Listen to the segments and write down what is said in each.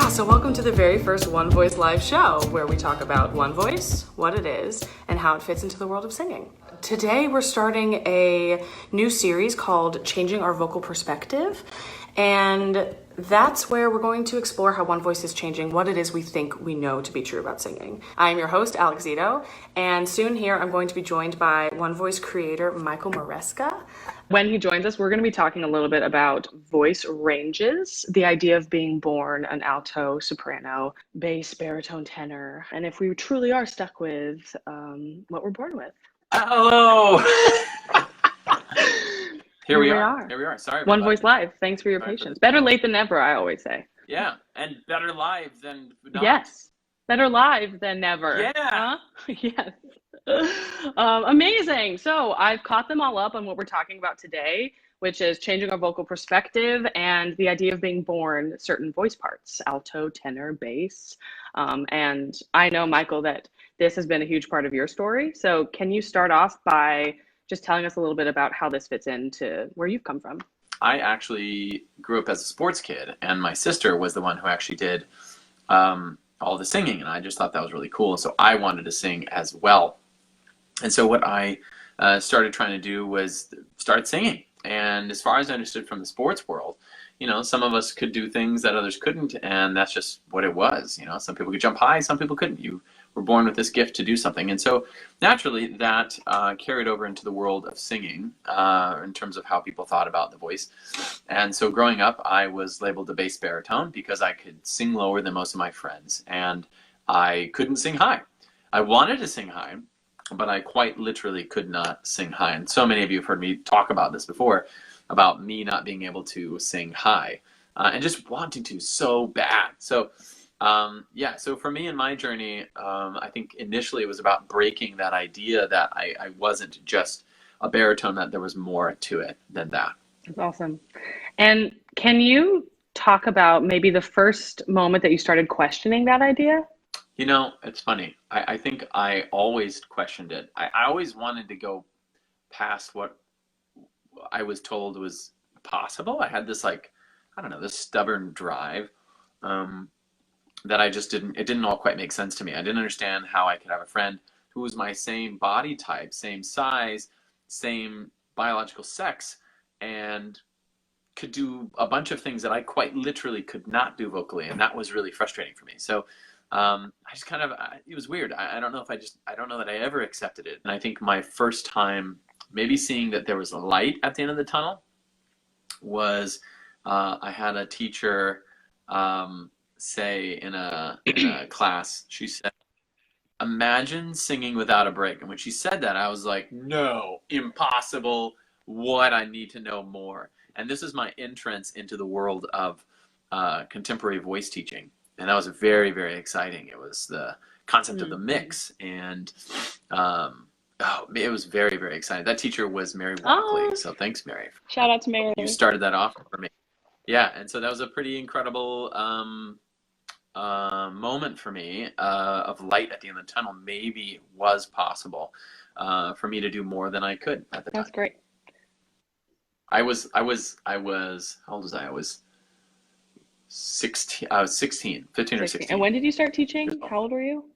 So welcome to the very first One Voice live show, where we talk about one voice, what it is, and how it fits into the world of singing. Today we're starting a new series called Changing Our Vocal Perspective, and that's where we're going to explore how One Voice is changing what it is we think we know to be true about singing. I'm your host, Alex Zeto, and soon here I'm going to be joined by One Voice creator Michael Maresca. When he joins us, we're going to be talking a little bit about voice ranges, the idea of being born an alto, soprano, bass, baritone, tenor, and if we truly are stuck with what we're born with. Hello! Here we are. Here we are. Sorry. One Voice Live. Thanks for your patience. Better late than never, I always say. Yeah, and better live than not. Yes. Better live than never. Yeah. Huh? Yes. Amazing. So I've caught them all up on what we're talking about today, which is changing our vocal perspective and the idea of being born certain voice parts, alto, tenor, bass. And I know, Michael, that this has been a huge part of your story. So can you start off by just telling us a little bit about how this fits into where you've come from? I actually grew up as a sports kid, and my sister was the one who actually did all the singing, and I just thought that was really cool. So I wanted to sing as well. And so what I started trying to do was start singing. And as far as I understood from the sports world, you know, some of us could do things that others couldn't, and that's just what it was. You know, some people could jump high, some people couldn't. You were born with this gift to do something. And so naturally that carried over into the world of singing in terms of how people thought about the voice. And so growing up, I was labeled a bass baritone because I could sing lower than most of my friends, and I couldn't sing high. I wanted to sing high, but I quite literally could not sing high. And so many of you have heard me talk about this before, about me not being able to sing high and just wanting to so bad. So yeah, so for me in my journey, I think initially it was about breaking that idea that I wasn't just a baritone, that there was more to it than that. That's awesome. And can you talk about maybe the first moment that you started questioning that idea? You know, it's funny. I think I always questioned it. I always wanted to go past what I was told was possible. I had this, like, I don't know, this stubborn drive that I just it didn't all quite make sense to me. I didn't understand how I could have a friend who was my same body type, same size, same biological sex, and could do a bunch of things that I quite literally could not do vocally. And that was really frustrating for me. So I just kind of, it was weird. I don't know if I don't know that I ever accepted it. And I think my first time maybe seeing that there was a light at the end of the tunnel was I had a teacher say in a class, she said, "Imagine singing without a break." And when she said that, I was like, no, impossible. What? I need to know more. And this is my entrance into the world of contemporary voice teaching. And that was very, very exciting. It was the concept of the mix. And it was very, very exciting. That teacher was Mary Walkley. So thanks, Mary. Shout out to Mary. You started that off for me. Yeah, and so that was a pretty incredible moment for me of light at the end of the tunnel. Maybe it was possible for me to do more than I could at the time. That's great. I was, how old was I? I was 16, 15 or 16. And when did you start teaching? How old were you?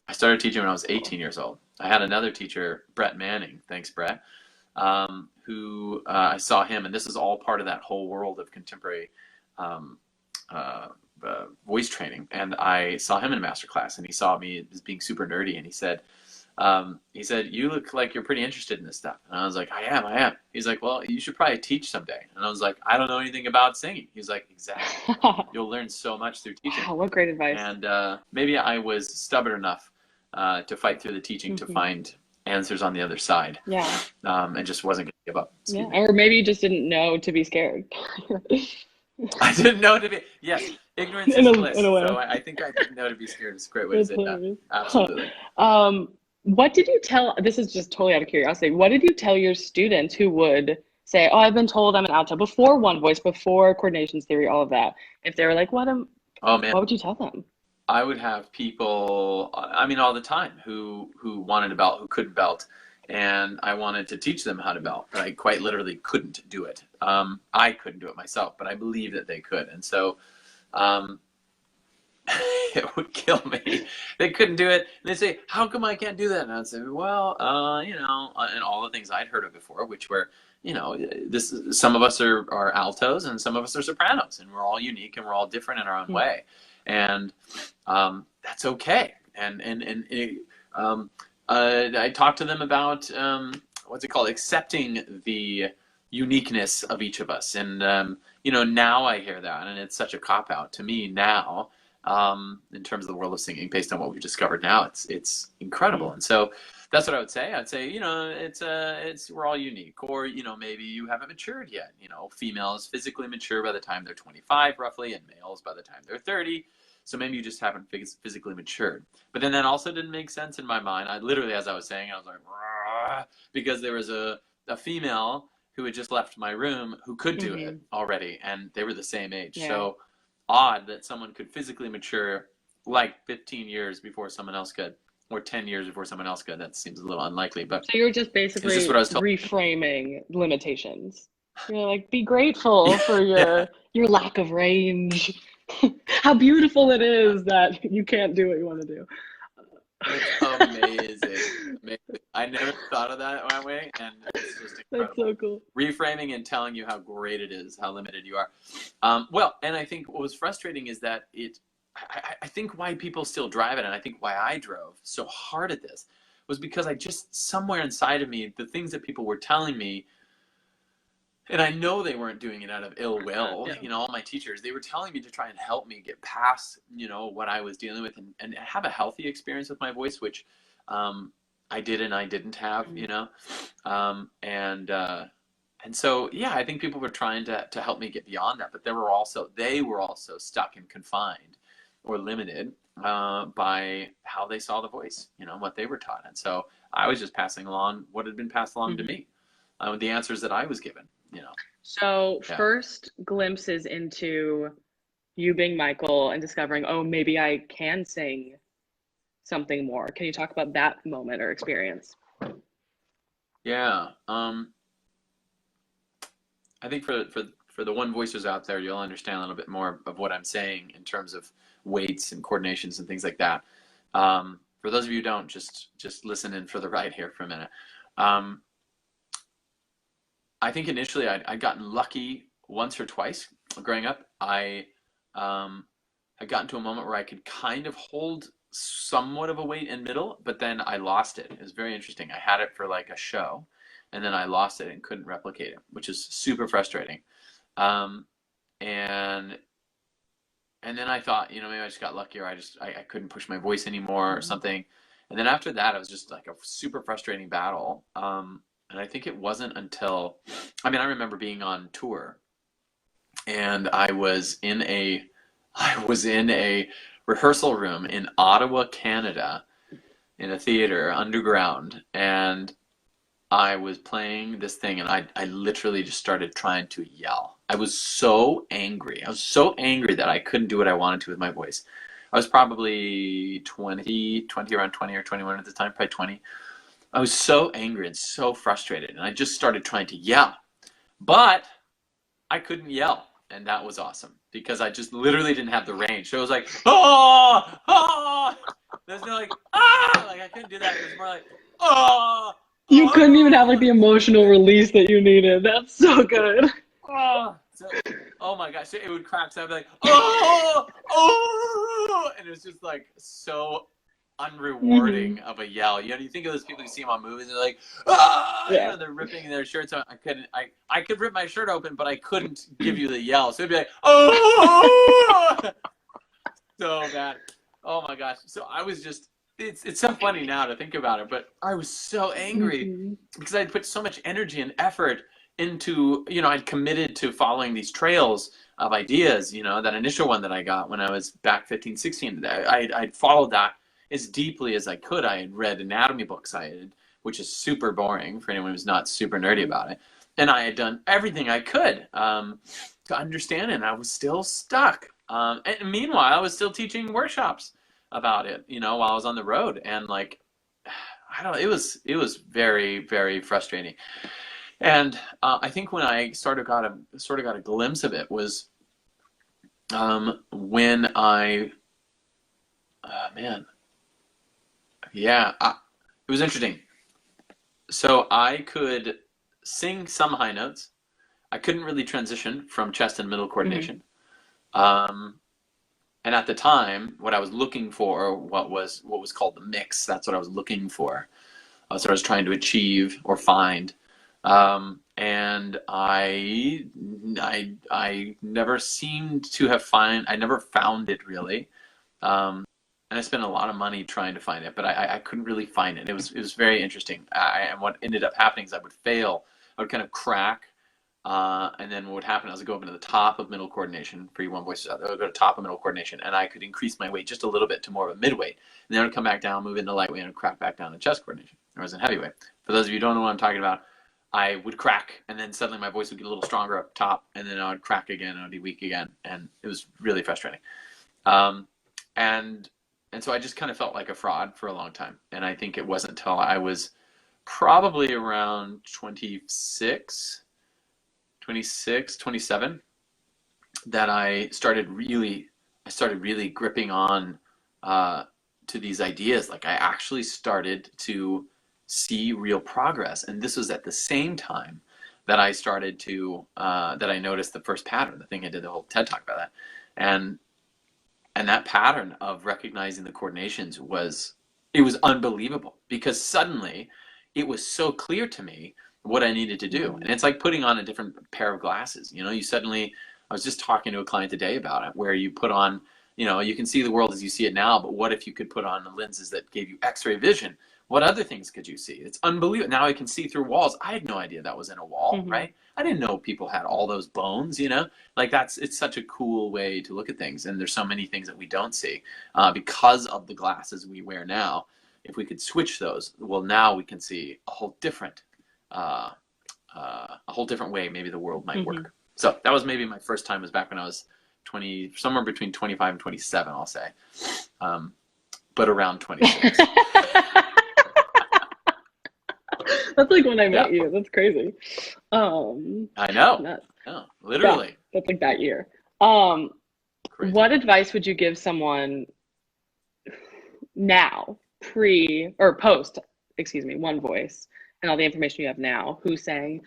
I started teaching when I was 18 years old. I had another teacher, Brett Manning, thanks Brett, who I saw him, and this is all part of that whole world of contemporary voice training. And I saw him in a master class, and he saw me as being super nerdy, and he said, "You look like you're pretty interested in this stuff." And I was like, I am. He's like, "Well, you should probably teach someday." And I was like, "I don't know anything about singing." He's like, "Exactly. You'll learn so much through teaching." Wow, what great advice. And maybe I was stubborn enough to fight through the teaching to find answers on the other side. Yeah. And just wasn't going to give up. Yeah. Or maybe you just didn't know to be scared. I didn't know to be, yes, ignorance is bliss. So I think I didn't know to be scared. It's a great way to say that. Absolutely. What did you tell, this is just totally out of curiosity, what did you tell your students who would say, "Oh, I've been told I'm an alto," before One Voice, before coordinations theory, all of that? If they were like, what would you tell them? I would have people, I mean, all the time, who wanted to belt, who couldn't belt. And I wanted to teach them how to belt, but I quite literally couldn't do it. I couldn't do it myself, but I believe that they could. And so it would kill me. They couldn't do it. And they'd say, how come I can't do that? And I'd say, well, and all the things I'd heard of before, which were, some of us are altos and some of us are sopranos, and we're all unique and we're all different in our own way. And that's okay. I talked to them about, what's it called? Accepting the uniqueness of each of us. And, now I hear that, and it's such a cop-out to me now, in terms of the world of singing, based on what we've discovered now. It's incredible. And so that's what I would say. I'd say, we're all unique. Or, maybe you haven't matured yet. Females physically mature by the time they're 25, roughly, and males by the time they're 30. So maybe you just haven't physically matured. But then that also didn't make sense in my mind. I literally, as I was saying, I was like, "Rah," because there was a female who had just left my room who could do it already, and they were the same age. Yeah. So odd that someone could physically mature like 15 years before someone else could, or 10 years before someone else could. That seems a little unlikely. But so you're just basically reframing limitations. You're like, be grateful for your lack of range. How beautiful it is that you can't do what you want to do. It's amazing. I never thought of that way, and it's just incredible. That's so cool. Reframing and telling you how great it is, how limited you are. And I think what was frustrating is that I think why people still drive it, and I think why I drove so hard at this, was because I just, somewhere inside of me, the things that people were telling me, and I know they weren't doing it out of ill will. All my teachers, they were telling me to try and help me get past, what I was dealing with, and have a healthy experience with my voice, which I did and I didn't have, and so, I think people were trying to help me get beyond that, but they were also stuck and confined or limited by how they saw the voice, what they were taught. And so I was just passing along what had been passed along to me, the answers that I was given. So first glimpses into you being Michael and discovering, oh, maybe I can sing something more. Can you talk about that moment or experience? Yeah. I think for the one voicers out there, you'll understand a little bit more of what I'm saying in terms of weights and coordinations and things like that. For those of you who don't, just listen in for the ride here for a minute. I think initially I'd gotten lucky once or twice growing up. I had gotten to a moment where I could kind of hold somewhat of a weight in middle, but then I lost it. It was very interesting. I had it for like a show, and then I lost it and couldn't replicate it, which is super frustrating. And then I thought, maybe I just got lucky, or I couldn't push my voice anymore or something. And then after that, it was just like a super frustrating battle. And I think it wasn't until, I remember being on tour, and I was in a rehearsal room in Ottawa, Canada, in a theater underground, and I was playing this thing, and I literally just started trying to yell. I was so angry. That I couldn't do what I wanted to with my voice. I was probably 20, around 20 or 21 at the time, probably 20. I was so angry and so frustrated, and I just started trying to yell, but I couldn't yell, and that was awesome because I just literally didn't have the range. So it was like, there's no like, like I couldn't do that. It was more like, You couldn't even have like the emotional release that you needed. That's so good. Oh my gosh, it would crack. So I'd be like, and it was just like so unrewarding of a yell. You think of those people you see them on movies, and they're like, they're ripping their shirts out. I could rip my shirt open, but I couldn't give you the yell. So it'd be like, so bad. Oh my gosh. So I was just, it's so funny now to think about it, but I was so angry because I'd put so much energy and effort into, I'd committed to following these trails of ideas, that initial one that I got when I was back 15, 16, I'd followed that as deeply as I could. I had read anatomy books, which is super boring for anyone who's not super nerdy about it. And I had done everything I could to understand it, and I was still stuck. And meanwhile, I was still teaching workshops about it, while I was on the road. And like, I don't know, it was very, very frustrating. And I think when I sort of got a glimpse of it was when I Man, yeah, it was interesting. So I could sing some high notes. I couldn't really transition from chest and middle coordination. Um, and at the time, what I was looking for, what was called the mix, that's what I was looking for. That's what I was trying to achieve or find. And I never seemed to have I never found it really. And I spent a lot of money trying to find it, but I couldn't really find it. It was very interesting. And what ended up happening is I would fail. I would kind of crack, and then what would happen is I would go up into the top of middle coordination for you one voices. I would go to top of middle coordination, and I could increase my weight just a little bit to more of a mid weight. And then I would come back down, move into light weight, and crack back down to chest coordination. Or as in heavy weight. For those of you who don't know what I'm talking about, I would crack, and then suddenly my voice would get a little stronger up top, and then I would crack again, and I would be weak again, and it was really frustrating. And so I just kind of felt like a fraud for a long time. And I think it wasn't until I was probably around 26, 27 that I started really gripping on to these ideas. Like I actually started to see real progress. And this was at the same time that I started to, that I noticed the first pattern, the thing I did the whole TED Talk about that. And that pattern of recognizing the coordinations was unbelievable, because suddenly it was so clear to me what I needed to do. And it's like putting on a different pair of glasses. You know, I was just talking to a client today about it, where you put on, you know, you can see the world as you see it now, but what if you could put on the lenses that gave you X-ray vision? What other things could you see? It's unbelievable. Now I can see through walls. I had no idea that was in a wall, right? I didn't know people had all those bones, you know? Like it's such a cool way to look at things. And there's so many things that we don't see because of the glasses we wear now. If we could switch those, well, now we can see a whole different way maybe the world might work. So that was maybe my first time, was back when I was 20, somewhere between 25 and 27, I'll say. But around 26. That's like when I met you. That's crazy. I know. No, literally. Yeah, that's like that year. Crazy. What advice would you give someone now, pre or post, One Voice, and all the information you have now, who's saying,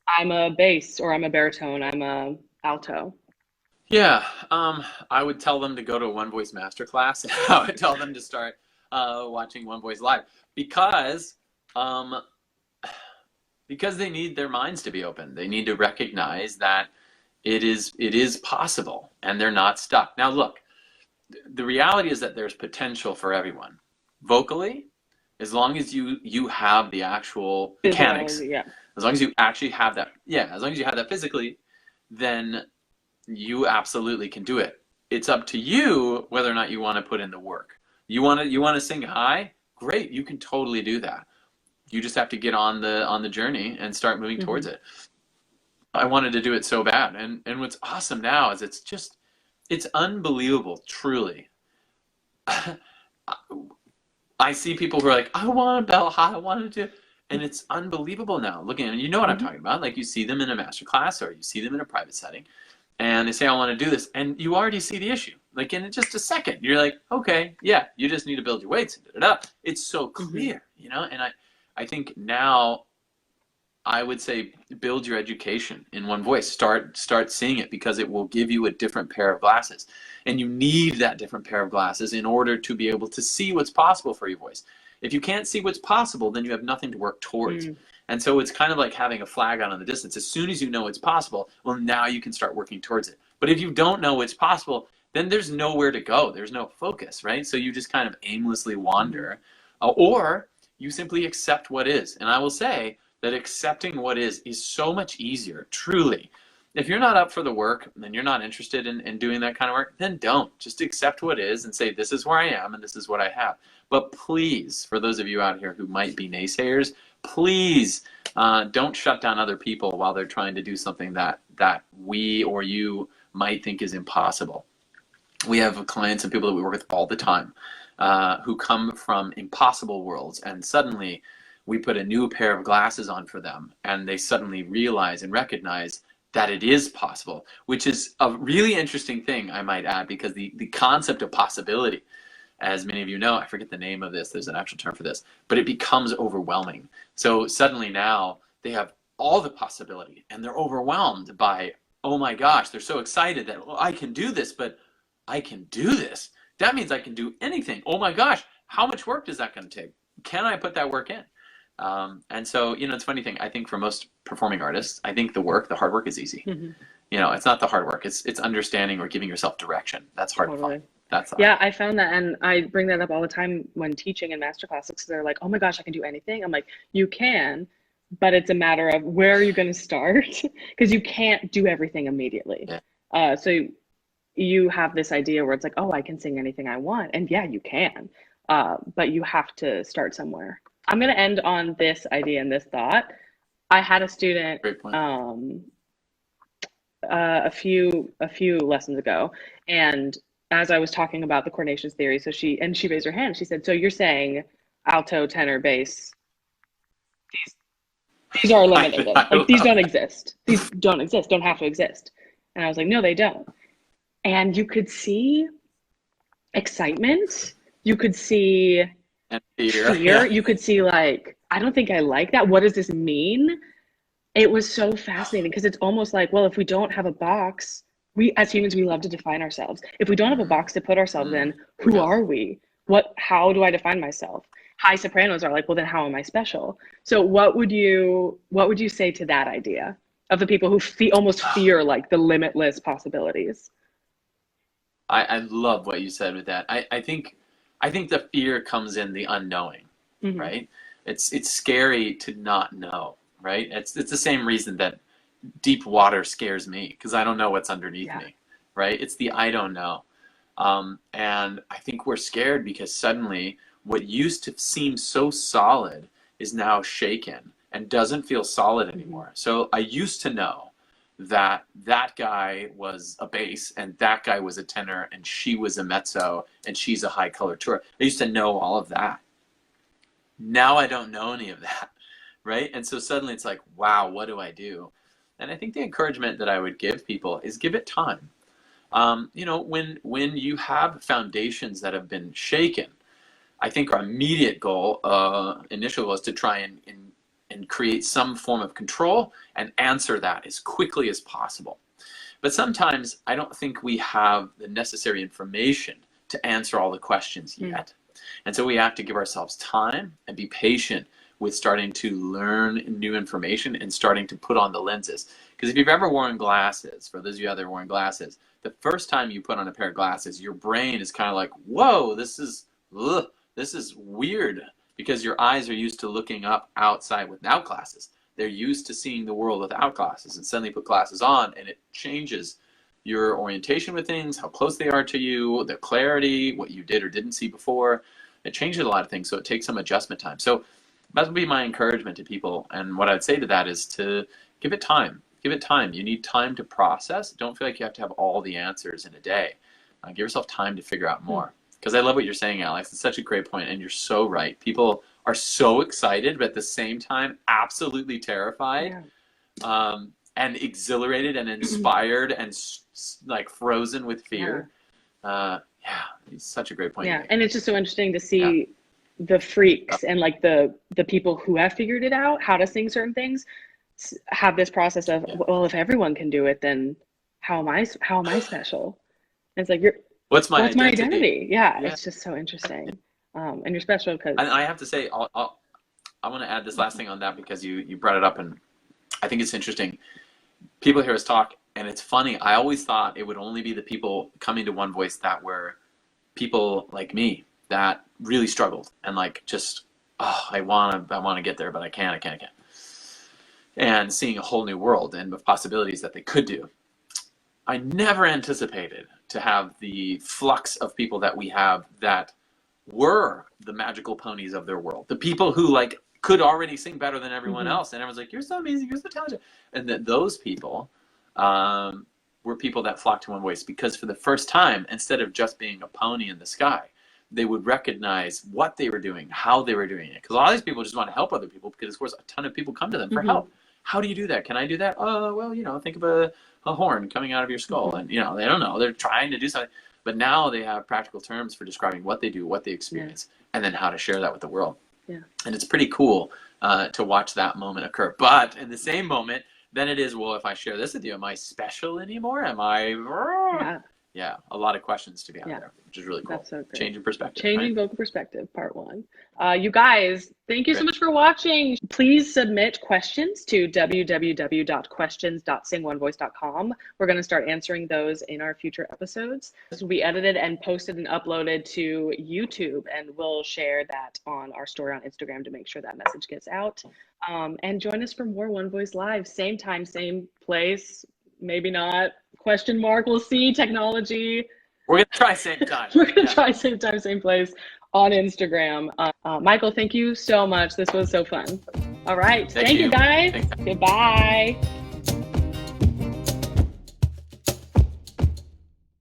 I'm a bass, or I'm a baritone, I'm a alto? Yeah, I would tell them to go to a One Voice masterclass. I would tell them to start watching One Voice live, because they need their minds to be open. They need to recognize that it is possible, and they're not stuck. Now, look, the reality is that there's potential for everyone. Vocally, as long as you have the actual mechanics, as long as you actually have that, as long as you have that physically, then you absolutely can do it. It's up to you whether or not you want to put in the work. You want to sing high? Great, you can totally do that. You just have to get on the journey and start moving towards it. I wanted to do it so bad, and what's awesome now is it's unbelievable, truly. I see people who are like, I want to bell high, I want to do, and it's unbelievable now. Looking at it, you know what I'm talking about. Like, you see them in a master class, or you see them in a private setting, and they say, I want to do this, and you already see the issue. Like, in just a second, you're like, okay, yeah, you just need to build your weights. It's so clear, you know. And I think now, I would say, build your education in One Voice. Start seeing it, because it will give you a different pair of glasses. And you need that different pair of glasses in order to be able to see what's possible for your voice. If you can't see what's possible, then you have nothing to work towards. And so it's kind of like having a flag out in the distance. As soon as you know it's possible, well, now you can start working towards it. But if you don't know it's possible, then there's nowhere to go. There's no focus, right? So you just kind of aimlessly wander. Or you simply accept what is. And I will say that accepting what is so much easier, truly. If you're not up for the work, and you're not interested in doing that kind of work, then don't. Just accept what is and say, this is where I am and this is what I have. But please, for those of you out here who might be naysayers, please don't shut down other people while they're trying to do something that we or you might think is impossible. We have clients and people that we work with all the time who come from impossible worlds, and suddenly we put a new pair of glasses on for them, and they suddenly realize and recognize that it is possible, which is a really interesting thing, I might add, because the concept of possibility, as many of you know, I forget the name of this, there's an actual term for this, but it becomes overwhelming. So suddenly now they have all the possibility and they're overwhelmed by, oh my gosh, they're so excited that, well, I can do this, but I can do this. That means I can do anything. Oh my gosh, how much work is that going to take? Can I put that work in? And so, you know, it's a funny thing. I think for most performing artists, I think the hard work is easy. Mm-hmm. You know, it's not the hard work. It's understanding or giving yourself direction. That's hard to find. That's yeah, I found that, and I bring that up all the time when teaching in master classes. They're like, "Oh my gosh, I can do anything." I'm like, "You can, but it's a matter of where are you going to start?" Because you can't do everything immediately. Yeah. So you have this idea where it's like, "Oh, I can sing anything I want," and yeah, you can, but you have to start somewhere. I'm going to end on this idea and this thought. I had a student a few lessons ago, and as I was talking about the coordinations theory, so she raised her hand. She said, "So you're saying alto, tenor, bass, these are eliminated. Like these don't exist. These don't exist. Don't have to exist." And I was like, "No, they don't." And you could see excitement. You could see fear. Yeah. You could see like, I don't think I like that. What does this mean? It was so fascinating because it's almost like, well, if we don't have a box, we as humans, we love to define ourselves. If we don't have a box to put ourselves in, who are we? How do I define myself? High sopranos are like, well, then how am I special? So what would you say to that idea of the people who almost fear like the limitless possibilities? I love what you said with that. I think the fear comes in the unknowing, mm-hmm. right? It's scary to not know, right? It's the same reason that deep water scares me, because I don't know what's underneath me, right? It's the I don't know. And I think we're scared because suddenly what used to seem so solid is now shaken and doesn't feel solid anymore. Mm-hmm. So I used to know that guy was a bass and that guy was a tenor and she was a mezzo and she's a high coloratura. I used to know all of that. Now I don't know any of that, right? And so suddenly it's like, wow, what do I do? And I think the encouragement that I would give people is give it time. You know, when you have foundations that have been shaken, I think our immediate goal, initial goal, is to try and create some form of control and answer that as quickly as possible. But sometimes I don't think we have the necessary information to answer all the questions yet. And so we have to give ourselves time and be patient with starting to learn new information and starting to put on the lenses. Because if you've ever worn glasses, for those of you out there wearing glasses, the first time you put on a pair of glasses, your brain is kind of like, whoa, this is weird, because your eyes are used to looking up outside without glasses. They're used to seeing the world without glasses, and suddenly put glasses on and it changes your orientation with things, how close they are to you, the clarity, what you did or didn't see before. It changes a lot of things, so it takes some adjustment time. So that would be my encouragement to people, and what I'd say to that is to give it time. Give it time. You need time to process. Don't feel like you have to have all the answers in a day. Give yourself time to figure out more. Because I love what you're saying, Alex. It's such a great point, and you're so right. People are so excited, but at the same time, absolutely terrified, and exhilarated and inspired and like frozen with fear. It's such a great point. Yeah, and it's just so interesting to see the freaks and like the people who have figured it out, how to sing certain things, have this process of, well, if everyone can do it, then how am I special? And it's like, What's my identity? Yeah, it's just so interesting. And you're special because... And I have to say, I want to add this last thing on that, because you brought it up, and I think it's interesting. People hear us talk, and it's funny. I always thought it would only be the people coming to One Voice that were people like me that really struggled and like just, I want to get there, but I can't. And seeing a whole new world and of possibilities that they could do. I never anticipated to have the flux of people that we have that were the magical ponies of their world. The people who like could already sing better than everyone else. And everyone's like, you're so amazing, you're so talented. And that those people were people that flocked to One Voice because for the first time, instead of just being a pony in the sky, they would recognize what they were doing, how they were doing it. Because a lot of these people just want to help other people because, of course, a ton of people come to them for help. How do you do that? Can I do that? Oh, well, think of a horn coming out of your skull. And, they don't know. They're trying to do something. But now they have practical terms for describing what they do, what they experience, and then how to share that with the world. Yeah. And it's pretty cool to watch that moment occur. But in the same moment, then it is, well, if I share this with you, am I special anymore? Am I? Yeah, a lot of questions to be out there, which is really cool. That's so great. Changing perspective. Changing vocal perspective, part 1. You guys, thank you so much for watching. Please submit questions to www.questions.singonevoice.com. We're going to start answering those in our future episodes. This will be edited and posted and uploaded to YouTube, and we'll share that on our story on Instagram to make sure that message gets out. And join us for more One Voice Live. Same time, same place. Maybe not. Question mark. We'll see. Technology. We're going to try same time. We're going to try same time, same place on Instagram. Michael, thank you so much. This was so fun. All right. Thank you, guys. Thanks. Goodbye.